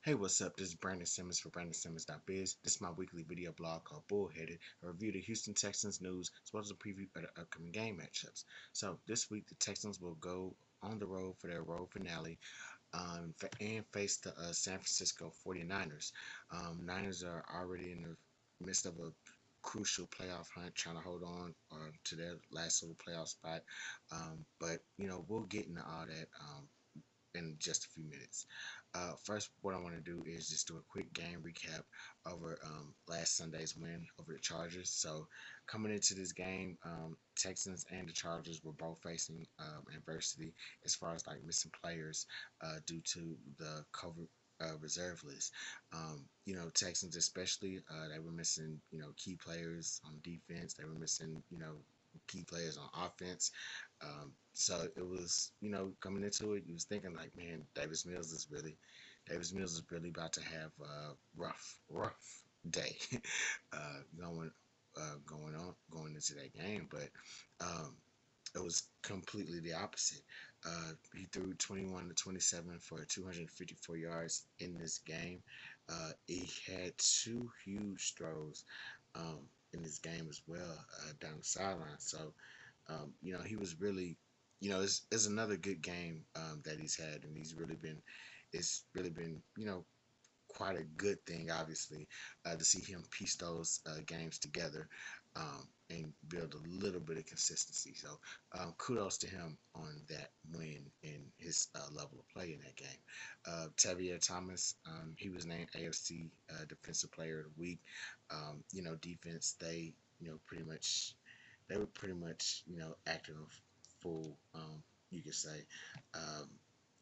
Hey, what's up? This is Brandon Simmons for BrandonSimmons.biz. This is my weekly video blog called Bullheaded, a review of the Houston Texans news as well as a preview of the upcoming game matchups. So this week the Texans will go on the road for their road finale and face the San Francisco 49ers. Niners are already in the midst of a crucial playoff hunt, trying to hold on to their last little playoff spot. But we'll get into all that. In just a few minutes. First, what I want to do is just do a quick game recap over last Sunday's win over the Chargers. So, coming into this game, Texans and the Chargers were both facing adversity as far as like missing players due to the COVID reserve list. Texans especially, they were missing, key players on defense. They were missing, key players on offense. So it was, coming into it, you was thinking like, man, Davis Mills is really about to have a rough day going going into that game. But um, it was completely the opposite. He threw 21 to 27 for 254 yards in this game. He had two huge throws in this game as well down the sideline. So he was really, it's another good game that he's had, and it's really been, quite a good thing, obviously, to see him piece those games together and build a little bit of consistency. So kudos to him on that win and his level of play in that game. Tavier Thomas, he was named AFC Defensive Player of the Week. Defense, they were pretty much, acting full, you could say. Um,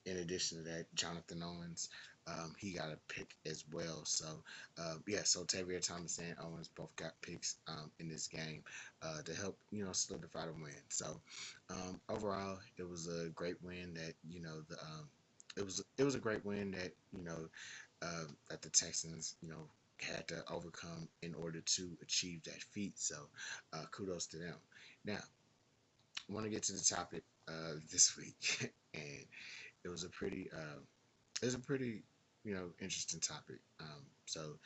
in addition to that, Jonathan Owens, he got a pick as well. So, so Tavier Thomas and Owens both got picks in this game to help, solidify the win. So, overall, it was a great win that, it was a great win that, that the Texans, had to overcome in order to achieve that feat. So, kudos to them. Now, I want to get to the topic this week, and it was a pretty, interesting topic. So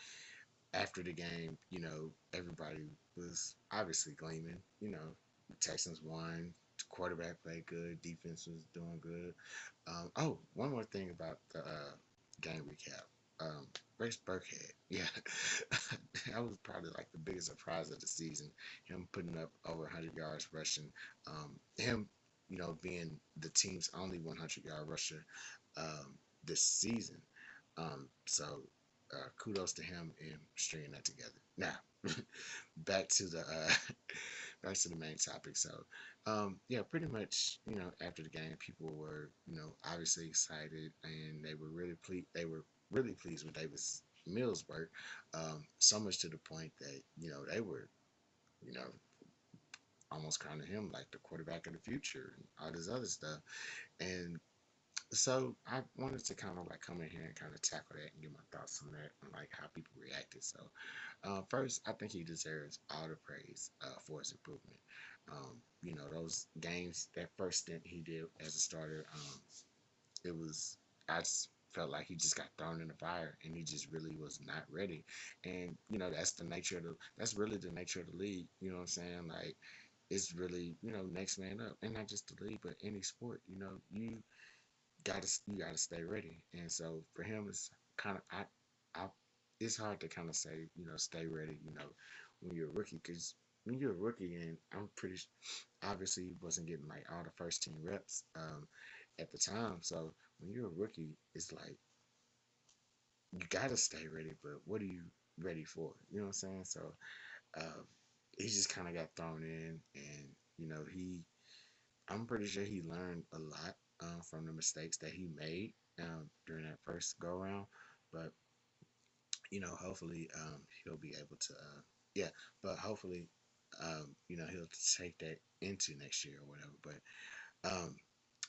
after the game, everybody was obviously gleaming. The Texans won. The quarterback played good. Defense was doing good. One more thing about the game recap. Rex Burkhead, yeah, that was probably like the biggest surprise of the season. Him putting up over 100 yards rushing. Him, being the team's only 100-yard rusher this season. So kudos to him in stringing that together. Now, back to the back to the main topic. So, pretty much, after the game, people were, obviously excited, and they were really pleased. They were really pleased with Davis Mills' work. So much to the point that they were, you know, almost crowning him like the quarterback of the future and all this other stuff. And so I wanted to kind of like come in here and kind of tackle that and get my thoughts on that and like how people reacted. So first, I think he deserves all the praise for his improvement. Those games, that first stint he did as a starter, it was I just felt like he just got thrown in the fire and he just really was not ready. And that's really the nature of the league. You know what I'm saying? Like it's really next man up, and not just the league, but any sport. You gotta stay ready. And so for him, it's kind of I it's hard to kind of say stay ready. When you're a rookie, because when you're a rookie, and I'm pretty obviously he wasn't getting like all the first team reps at the time. So when you're a rookie, it's like you gotta stay ready. But what are you ready for? You know what I'm saying? So uh, he just kind of got thrown in, and I'm pretty sure he learned a lot from the mistakes that he made during that first go around. But hopefully he'll be able to, yeah. But hopefully, he'll take that into next year or whatever. But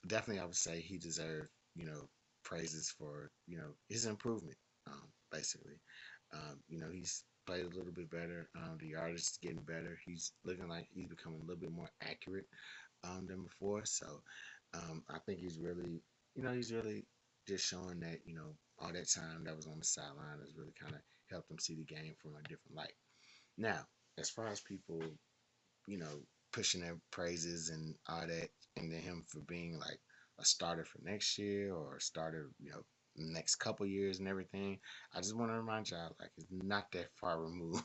definitely, I would say he deserved, praises for his improvement. Basically, he's played a little bit better. The yardage is getting better. He's looking like he's becoming a little bit more accurate than before. So I think he's really just showing that all that time that was on the sideline has really kind of helped them see the game from a different light. Now, as far as people, you know, pushing their praises and all that, and then him for being like a starter for next year or a starter, next couple years and everything. I just want to remind y'all, like, it's not that far removed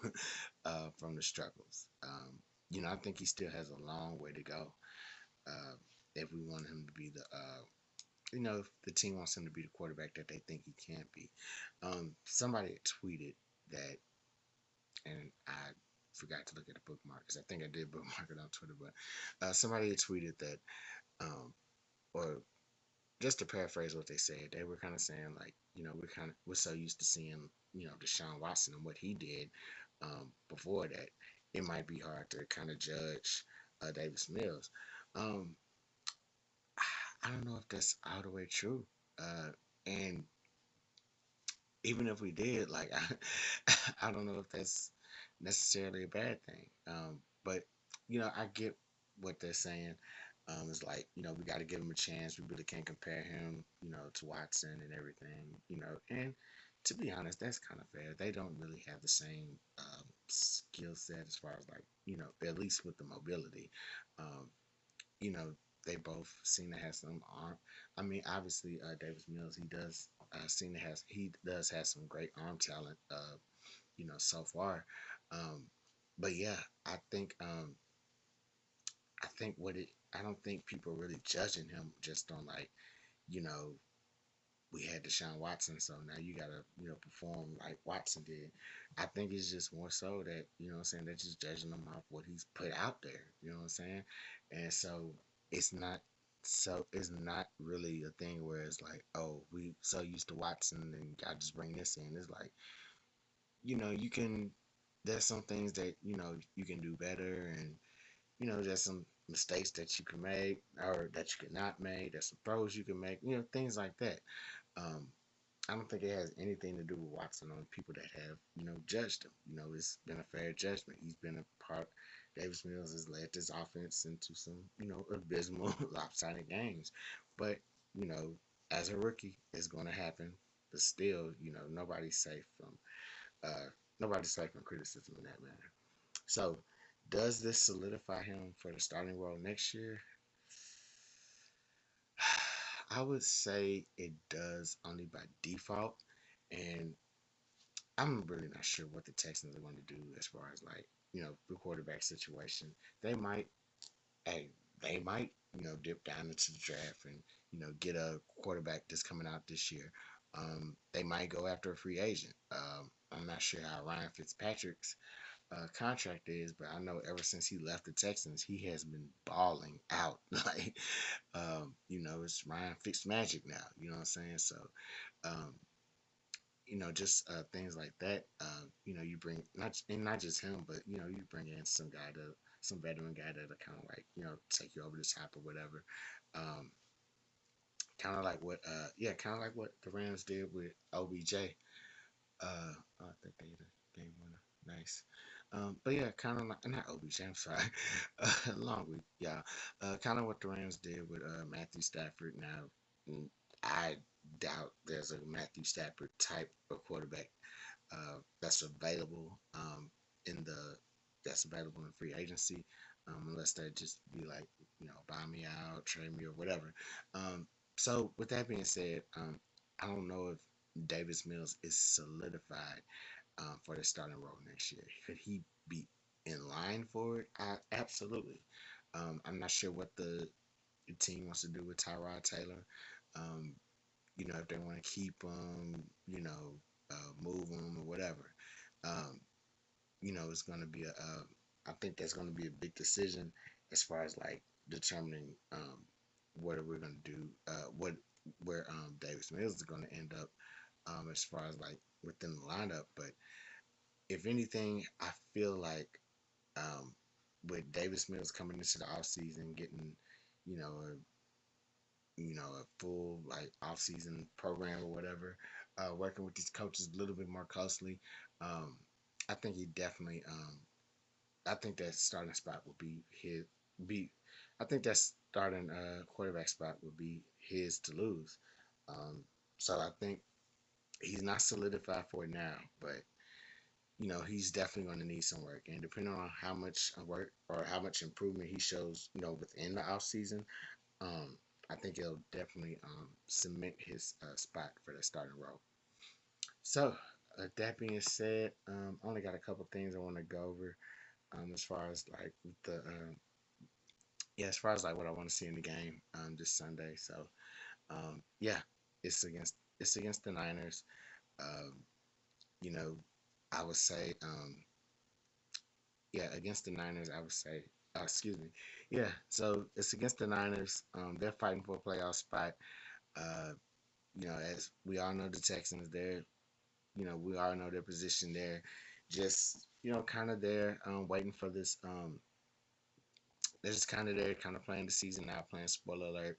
from the struggles. I think he still has a long way to go. Uh, if we want him to be if the team wants him to be the quarterback that they think he can be. Somebody had tweeted that, and I forgot to look at the bookmark because I think I did bookmark it on Twitter, but somebody had tweeted that, um, or just to paraphrase what they said, they were kind of saying like, we're so used to seeing, Deshaun Watson and what he did before that, it might be hard to kind of judge Davis Mills. Um, I don't know if that's all the way true. And even if we did, like, I don't know if that's necessarily a bad thing. But I get what they're saying. It's like, we got to give him a chance. We really can't compare him, to Watson and everything, And to be honest, that's kind of fair. They don't really have the same skill set as far as like, at least with the mobility. Um, you know, they both seem to have some arm. I mean, obviously, Davis Mills, he does he does have some great arm talent. So far. Um, but yeah, I think I think what it I don't think people are really judging him just on like you know we had Deshaun Watson, so now you gotta perform like Watson did. I think it's just more so that what I'm saying, they're just judging him off what he's put out there. You know what I'm saying? And so it's not it's not really a thing where it's like, oh, we so used to Watson and I just bring this in. It's like you can there's some things that you can do better, and there's some mistakes that you can make or that you cannot make. There's some throws you can make, things like that. um I don't think it has anything to do with Watson on people that have, judged him. It's been a fair judgment. He's been a part. Davis Mills has led this offense into some, abysmal, lopsided games. But, you know, as a rookie, it's going to happen. But still, nobody's safe from uh, nobody's safe from criticism in that manner. So, does this solidify him for the starting role next year? I would say it does only by default, and I'm really not sure what the Texans are going to do as far as like the quarterback situation. They might, hey, they might dip down into the draft and get a quarterback that's coming out this year. They might go after a free agent. I'm not sure how Ryan Fitzpatrick's contract is, but I know ever since he left the Texans, he has been balling out. Like, it's Ryan Fitzmagic now. You know what I'm saying? So, um, just things like that. You bring not just him, but you bring in some veteran guy that'll kind of like take you over the top or whatever. Um, kind of like what kind of like what the Rams did with OBJ. I think they the game winner. Nice. But yeah, kind of like not OBJ. I'm sorry. Long week, yeah. Kind of what the Rams did with Matthew Stafford. Now, I doubt there's a Matthew Stafford type of quarterback that's available in the that's available in free agency, unless they just be like buy me out, trade me or whatever. So with that being said, I don't know if Davis Mills is solidified for the starting role next year. Could he be in line for it? Absolutely. I'm not sure what the team wants to do with Tyrod Taylor. Um, if they want to keep him, move him or whatever. Um, it's going to be I think that's going to be a big decision as far as like determining what are we going to do, where Davis Mills is going to end up as far as like within the lineup. But if anything, I feel like um, with Davis Mills coming into the offseason, getting, you know, a full like off-season program or whatever, working with these coaches a little bit more closely, um, I think he definitely, I think that starting spot would be his, be, I think that starting quarterback spot would be his to lose. Um, So I think he's not solidified for it now, but he's definitely going to need some work. And depending on how much work or how much improvement he shows, within the off season, um, I think it'll definitely cement his spot for the starting role. So, that being said, I only got a couple things I want to go over as far as like the yeah, as far as like what I want to see in the game this Sunday. So, yeah, it's against the Niners. Um, you know, I would say yeah, against the Niners, I would say. Excuse me. Yeah, so it's against the Niners. They're fighting for a playoff spot. Uh, as we all know, the Texans, we all know their position there. Just, kind of there, waiting for this. They're just kind of there, kind of playing the season now, playing spoiler alert.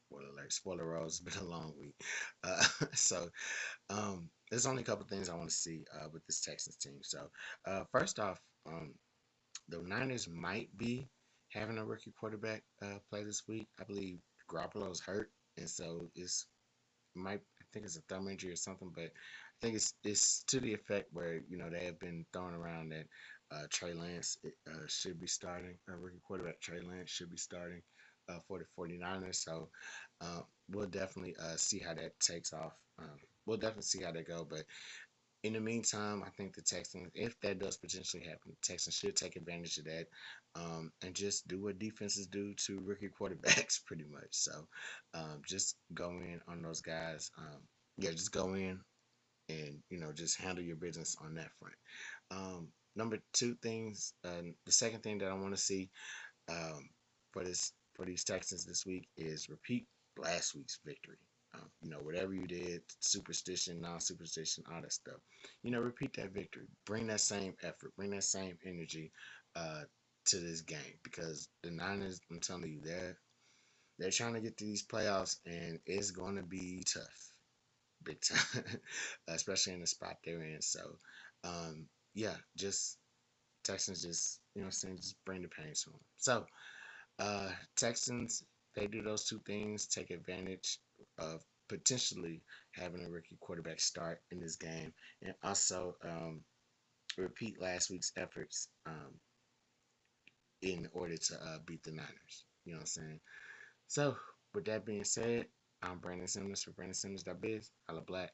Spoiler alert, spoiler roll. It's been a long week. So, there's only a couple things I want to see with this Texans team. So, first off, the Niners might be having a rookie quarterback play this week. I believe Garoppolo's hurt, and so I think it's a thumb injury or something, but I think it's to the effect where they have been throwing around that Trey Lance should be starting. Rookie quarterback Trey Lance should be starting for the 49ers. So we'll definitely see how that takes off. We'll definitely see how that go, but in the meantime, I think the Texans, if that does potentially happen, the Texans should take advantage of that and just do what defenses do to rookie quarterbacks, pretty much. So just go in on those guys. Yeah, just go in and just handle your business on that front. Number two things, the second thing that I want to see um, for these Texans this week is repeat last week's victory. Whatever you did, superstition, non-superstition, all that stuff. Repeat that victory. Bring that same effort. Bring that same energy uh, to this game because the Niners, I'm telling you, they're trying to get to these playoffs and it's going to be tough, big time, especially in the spot they're in. So, yeah, just Texans, just saying, just bring the pain to them. So, Texans, they do those two things, take advantage of potentially having a rookie quarterback start in this game, and also repeat last week's efforts in order to beat the Niners. You know what I'm saying? So, with that being said, I'm Brandon Simmons for BrandonSimmons.biz. Holla Black.